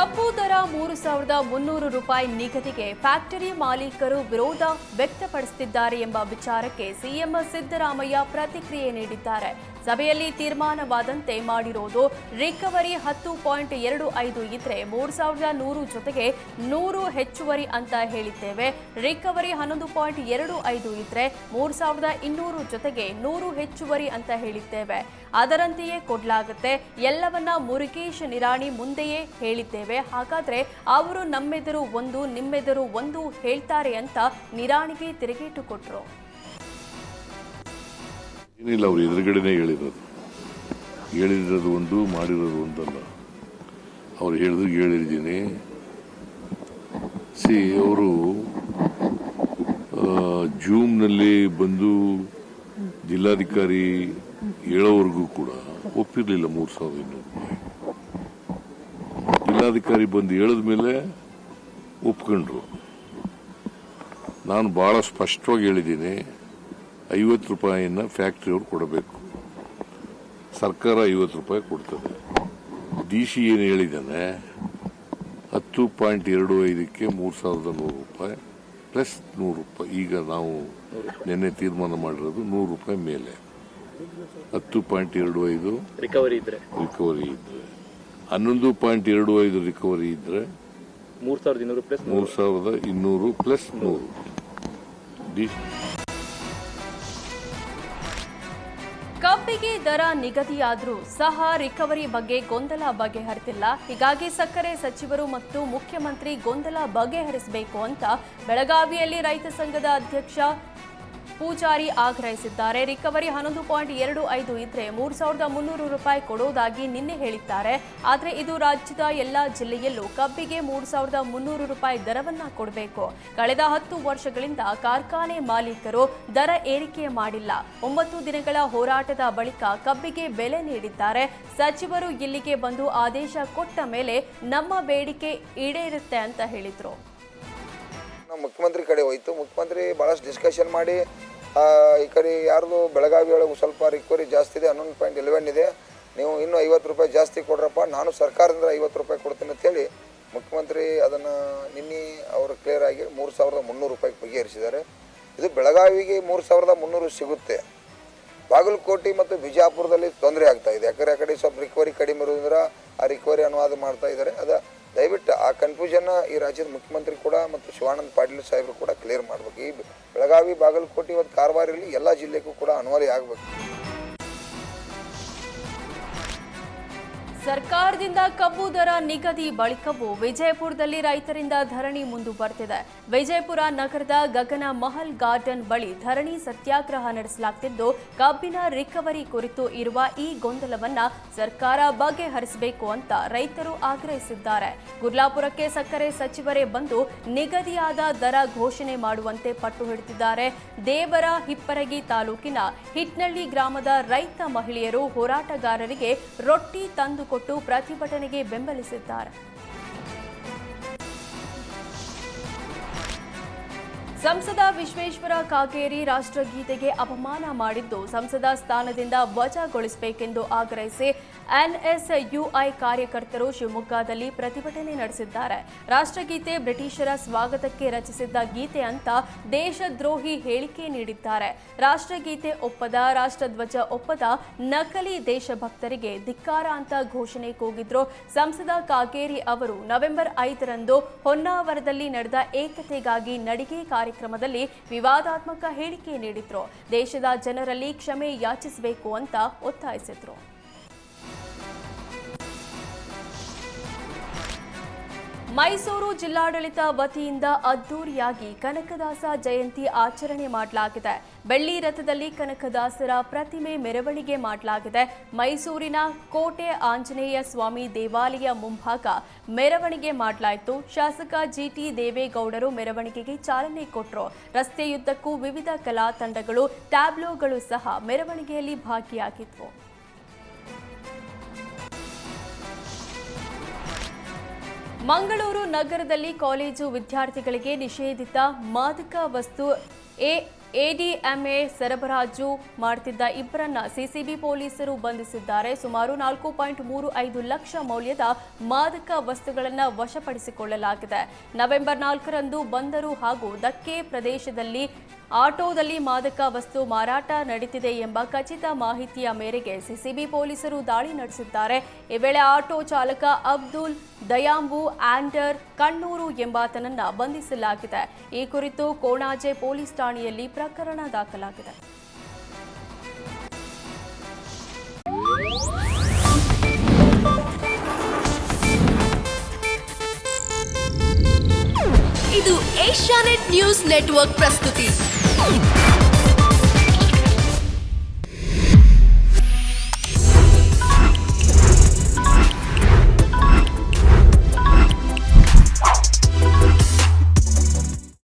ಕಬ್ಬು ದರ 3,300 ರೂಪಾಯಿ ನಿಗದಿಗೆ ಫ್ಯಾಕ್ಟರಿ ಮಾಲೀಕರು ವಿರೋಧ ವ್ಯಕ್ತಪಡಿಸುತ್ತಿದ್ದಾರೆ ಎಂಬ ವಿಚಾರಕ್ಕೆ ಸಿಎಂ ಸಿದ್ದರಾಮಯ್ಯ ಪ್ರತಿಕ್ರಿಯೆ ನೀಡಿದ್ದಾರೆ. ಸಭೆಯಲ್ಲಿ ತೀರ್ಮಾನವಾದಂತೆ ಮಾಡಿರೋದು ರಿಕವರಿ 10.25 ಇದ್ರೆ 3,100 ಜೊತೆಗೆ 100 ಹೆಚ್ಚುವರಿ ಅಂತ ಹೇಳಿದ್ದೇವೆ. ರಿಕವರಿ 11.25 ಇದ್ರೆ 3,200 ಜೊತೆಗೆ 100 ಹೆಚ್ಚುವರಿ ಅಂತ ಹೇಳಿದ್ದೇವೆ. ಅದರಂತೆಯೇ ಕೊಡಲಾಗುತ್ತೆ. ಎಲ್ಲವನ್ನ ಮುರುಗೇಶ್ ನಿರಾಣಿ ಮುಂದೆಯೇ ಹೇಳಿದ್ದೇವೆ. ಹಾಗಾದ್ರೆ ಅವರು ನಮ್ಮೆದುರು ಒಂದು ನಿಮ್ಮೆದುರು ಒಂದು ಹೇಳ್ತಾರೆ ಅಂತ ನಿರಾಣಿಗೆ ತಿರುಗೇಟು ಕೊಟ್ರು. ಏನಿಲ್ಲ, ಅವರು ಎದುರುಗಡೆನೇ ಹೇಳಿರೋದು ಒಂದು, ಮಾಡಿರೋದು ಒಂದಲ್ಲ. ಅವ್ರು ಹೇಳಿದ್ದೀನಿ. ಅವರು ಜೂಮ್ನಲ್ಲಿ ಬಂದು ಜಿಲ್ಲಾಧಿಕಾರಿ ಹೇಳೋವರೆಗೂ ಕೂಡ ಒಪ್ಪಿರಲಿಲ್ಲ 3,200 ರೂಪಾಯಿ. ಜಿಲ್ಲಾಧಿಕಾರಿ ಬಂದು ಹೇಳಿದ ಮೇಲೆ ಒಪ್ಕೊಂಡ್ರು. ನಾನು ಬಹಳ ಸ್ಪಷ್ಟವಾಗಿ ಹೇಳಿದ್ದೀನಿ, 50 ರೂಪಾಯಿನ ಫ್ಯಾಕ್ಟ್ರಿಯವ್ರು ಕೊಡಬೇಕು. ಸರ್ಕಾರ 50 ರೂಪಾಯಿ ಕೊಡ್ತದೆ. DC ಏನು ಹೇಳಿದ್ದಾನೆ, 10.25ಕ್ಕೆ 3,100 ರೂಪಾಯಿ ಪ್ಲಸ್ 100 ರೂಪಾಯಿ. ಈಗ ನಾವು ನಿನ್ನೆ ತೀರ್ಮಾನ ಮಾಡಿರೋದು 100 ರೂಪಾಯಿ ಮೇಲೆ 10.25 ರಿಕವರಿ ಇದ್ರೆ 11.25 ರಿಕವರಿ ಇದ್ರೆ 3,200 ಪ್ಲಸ್ 100. ಕಬ್ಬಿಗೆ ದರ ನಿಗದಿಯಾದರೂ ಸಹ ರಿಕವರಿ ಬಗ್ಗೆ ಗೊಂದಲ ಬಗೆಹರಿತಿಲ್ಲ. ಹೀಗಾಗಿ ಸಕ್ಕರೆ ಸಚಿವರು ಮತ್ತು ಮುಖ್ಯಮಂತ್ರಿ ಗೊಂದಲ ಬಗೆಹರಿಸಬೇಕು ಅಂತ ಬೆಳಗಾವಿಯಲ್ಲಿ ರೈತ ಸಂಘದ ಅಧ್ಯಕ್ಷ ಪೂಜಾರಿ ಆಗ್ರಹಿಸಿದ್ದಾರೆ. ರಿಕವರಿ 11.25 ಇದ್ರೆ 3,300 ರೂಪಾಯಿ ಕೊಡೋದಾಗಿ ನಿನ್ನೆ ಹೇಳಿದ್ದಾರೆ. ಆದರೆ ಇದು ರಾಜ್ಯದ ಎಲ್ಲಾ ಜಿಲ್ಲೆಯಲ್ಲೂ ಕಬ್ಬಿಗೆ 3,300 ರೂಪಾಯಿ ದರವನ್ನ ಕೊಡಬೇಕು. ಕಳೆದ 10 ವರ್ಷಗಳಿಂದ ಕಾರ್ಖಾನೆ ಮಾಲೀಕರು ದರ ಏರಿಕೆ ಮಾಡಿಲ್ಲ. 9 ದಿನಗಳ ಹೋರಾಟದ ಬಳಿಕ ಕಬ್ಬಿಗೆ ಬೆಲೆ ನೀಡಿದ್ದಾರೆ. ಸಚಿವರು ಇಲ್ಲಿಗೆ ಬಂದು ಆದೇಶ ಕೊಟ್ಟ ಮೇಲೆ ನಮ್ಮ ಬೇಡಿಕೆ ಈಡೇರುತ್ತೆ ಅಂತ ಹೇಳಿದ್ರು. ಮುಖ್ಯಮಂತ್ರಿ ಕಡೆ ಹೋಯ್ತು. ಮುಖ್ಯಮಂತ್ರಿ ಬಹಳಷ್ಟು ಡಿಸ್ಕಷನ್ ಮಾಡಿ ಈ ಕಡೆ ಯಾರ್ದು ಬೆಳಗಾವಿ ಒಳಗೆ ಸ್ವಲ್ಪ ರಿಕವರಿ ಜಾಸ್ತಿ ಇದೆ, 11.11 ಇದೆ, ನೀವು ಇನ್ನೂ 50 ರೂಪಾಯಿ ಜಾಸ್ತಿ ಕೊಡ್ರಪ್ಪ, ನಾನು ಸರ್ಕಾರದಿಂದ 50 ರೂಪಾಯಿ ಕೊಡ್ತೀನಿ ಅಂತೇಳಿ ಮುಖ್ಯಮಂತ್ರಿ ಅದನ್ನು ನಿನ್ನೆ ಅವರು ಕ್ಲಿಯರ್ ಆಗಿ 3,300 ರೂಪಾಯಿಗೆ ಬಗೆಹರಿಸಿದ್ದಾರೆ. ಇದು ಬೆಳಗಾವಿಗೆ 3,300 ಸಿಗುತ್ತೆ. ಬಾಗಲಕೋಟೆ ಮತ್ತು ಬಿಜಾಪುರದಲ್ಲಿ ತೊಂದರೆ ಆಗ್ತಾ ಇದೆ. ಯಾಕಂದರೆ ಆ ಕಡೆ ಸ್ವಲ್ಪ ರಿಕವರಿ ಕಡಿಮೆ ಇರೋದ್ರಿಂದ ಆ ರಿಕವರಿ ಅನುವಾದ ಮಾಡ್ತಾ ಇದ್ದಾರೆ. ದಯವಿಟ್ಟು ಆ ಕನ್ಫ್ಯೂಷನ್ ಈ ರಾಜ್ಯದ ಮುಖ್ಯಮಂತ್ರಿ ಕೂಡ ಮತ್ತು ಶಿವಾನಂದ ಪಾಟೀಲ್ ಸಾಹೇಬರು ಕೂಡ ಕ್ಲಿಯರ್ ಮಾಡಬೇಕು. ಈ ಬೆಳಗಾವಿ, ಬಾಗಲಕೋಟೆ ಮತ್ತು ಕಾರವಾರಲ್ಲಿ ಎಲ್ಲ ಜಿಲ್ಲೆಗೂ ಕೂಡ ಅನ್ವಯ ಆಗಬೇಕು. ಸರ್ಕಾರದಿಂದ ಕಬ್ಬು ದರ ನಿಗದಿ ಬಳಿಕವೂ ವಿಜಯಪುರದಲ್ಲಿ ರೈತರಿಂದ ಧರಣಿ ಮುಂದುವರೆದಿದೆ. ವಿಜಯಪುರ ನಗರದ ಗಗನ ಮಹಲ್ ಗಾರ್ಡನ್ ಬಳಿ ಧರಣಿ ಸತ್ಯಾಗ್ರಹ ನಡೆಸಲಾಗುತ್ತಿದ್ದು, ಕಬ್ಬಿನ ರಿಕವರಿ ಕುರಿತು ಇರುವ ಈ ಗೊಂದಲವನ್ನ ಸರ್ಕಾರ ಬಗೆಹರಿಸಬೇಕು ಅಂತ ರೈತರು ಆಗ್ರಹಿಸಿದ್ದಾರೆ. ಗುರ್ಲಾಪುರಕ್ಕೆ ಸಕ್ಕರೆ ಸಚಿವರೇ ಬಂದು ನಿಗದಿಯಾದ ದರ ಘೋಷಣೆ ಮಾಡುವಂತೆ ಪಟ್ಟು ಹಿಡಿದಿದ್ದಾರೆ. ದೇವರ ಹಿಪ್ಪರಗಿ ತಾಲೂಕಿನ ಹಿಟ್ನಳ್ಳಿ ಗ್ರಾಮದ ರೈತ ಮಹಿಳೆಯರು ಹೋರಾಟಗಾರರಿಗೆ ರೊಟ್ಟಿ ತಂದು ಕೊಟ್ಟು ಪ್ರತಿಭಟನೆಗೆ ಬೆಂಬಲಿಸಿದ್ದಾರೆ. ಸಂಸದ ವಿಶ್ವೇಶ್ವರ ಕಾಗೇರಿ ರಾಷ್ಟ್ರಗೀತೆಗೆ ಅಪಮಾನ ಮಾಡಿದ್ದು ಸಂಸದ ಸ್ಥಾನದಿಂದ ವಜಾಗೊಳಿಸಬೇಕೆಂದು ಆಗ್ರಹಿಸಿ ಎನ್ಎಸ್ಯುಐ ಕಾರ್ಯಕರ್ತರು ಶಿವಮೊಗ್ಗದಲ್ಲಿ ಪ್ರತಿಭಟನೆ ನಡೆಸಿದ್ದಾರೆ. ರಾಷ್ಟ್ರಗೀತೆ ಬ್ರಿಟಿಷರ ಸ್ವಾಗತಕ್ಕೆ ರಚಿಸಿದ್ದ ಗೀತೆ ಅಂತ ದೇಶದ್ರೋಹಿ ಹೇಳಿಕೆ ನೀಡಿದ್ದಾರೆ. ರಾಷ್ಟ್ರಗೀತೆ ಒಪ್ಪದ, ರಾಷ್ಟ್ರಧ್ವಜ ಒಪ್ಪದ ನಕಲಿ ದೇಶಭಕ್ತರಿಗೆ ಧಿಕ್ಕಾರ ಅಂತ ಘೋಷಣೆ ಕೂಗಿದ್ರು. ಸಂಸದ ಕಾಗೇರಿ ಅವರು ನವೆಂಬರ್ 5ರಂದು ಹೊನ್ನಾವರದಲ್ಲಿ ನಡೆದ ಏಕತೆಗಾಗಿ ನಡಿಗೆ ಕಾರ್ಯಕ್ರಮದಲ್ಲಿ ವಿವಾದಾತ್ಮಕ ಹೇಳಿಕೆ ನೀಡಿದ್ರು. ದೇಶದ ಜನರಲ್ಲಿ ಕ್ಷಮೆ ಯಾಚಿಸಬೇಕು ಅಂತ ಒತ್ತಾಯಿಸಿದ್ರು. ಮೈಸೂರು ಜಿಲ್ಲಾಡಳಿತ ವತಿಯಿಂದ ಅದ್ದೂರಿಯಾಗಿ ಕನಕದಾಸ ಜಯಂತಿ ಆಚರಣೆ ಮಾಡಲಾಗಿದೆ. ಬೆಳ್ಳಿ ರಥದಲ್ಲಿ ಕನಕದಾಸರ ಪ್ರತಿಮೆ ಮೆರವಣಿಗೆ ಮಾಡಲಾಗಿದೆ. ಮೈಸೂರಿನ ಕೋಟೆ ಆಂಜನೇಯ ಸ್ವಾಮಿ ದೇವಾಲಯ ಮುಂಭಾಗ ಮೆರವಣಿಗೆ ಮಾಡಲಾಯಿತು. ಶಾಸಕ ಜಿಟಿ ದೇವೇಗೌಡರು ಮೆರವಣಿಗೆಗೆ ಚಾಲನೆ ಕೊಟ್ಟರು. ರಸ್ತೆಯುದ್ದಕ್ಕೂ ವಿವಿಧ ಕಲಾ ತಂಡಗಳು, ಟ್ಯಾಬ್ಲೋಗಳು ಸಹ ಮೆರವಣಿಗೆಯಲ್ಲಿ ಭಾಗಿಯಾಗಿದ್ವು. ಮಂಗಳೂರು ನಗರದಲ್ಲಿ ಕಾಲೇಜು ವಿದ್ಯಾರ್ಥಿಗಳಿಗೆ ನಿಷೇಧಿತ ಮಾದಕ ವಸ್ತು ಎಡಿಎಂಎ ಸರಬರಾಜು ಮಾಡುತ್ತಿದ್ದ ಇಬ್ಬರನ್ನ ಸಿಸಿಬಿ ಪೊಲೀಸರು ಬಂಧಿಸಿದ್ದಾರೆ. ಸುಮಾರು 4.35 ಲಕ್ಷ ಮೌಲ್ಯದ ಮಾದಕ ವಸ್ತುಗಳನ್ನು ವಶಪಡಿಸಿಕೊಳ್ಳಲಾಗಿದೆ. ನವೆಂಬರ್ 4ರಂದು ಬಂದರು ಹಾಗೂ ದಕ್ಕೆ ಪ್ರದೇಶದಲ್ಲಿ ಆಟೋದಲ್ಲಿ ಮಾದಕ ವಸ್ತು ಮಾರಾಟ ನಡೀತಿದೆ ಎಂಬ ಖಚಿತ ಮಾಹಿತಿಯ ಮೇರೆಗೆ ಸಿಸಿಬಿ ಪೊಲೀಸರು ದಾಳಿ ನಡೆಸಿದ್ದಾರೆ. ಈ ವೇಳೆ ಆಟೋ ಚಾಲಕ ಅಬ್ದುಲ್ ದಯಾಂಬು ಆಂಡರ್ ಕಣ್ಣೂರು ಎಂಬಾತನನ್ನ ಬಂಧಿಸಲಾಗಿದೆ. ಈ ಕುರಿತು ಕೋಣಾಜೆ ಪೊಲೀಸ್ ಠಾಣೆಯಲ್ಲಿ ಪ್ರಕರಣ ದಾಖಲಾಗಿದೆ. ಇದು ಏಷ್ಯಾನೆಟ್ ನ್ಯೂಸ್ ನೆಟ್ವರ್ಕ್ ಪ್ರಸ್ತುತಿ.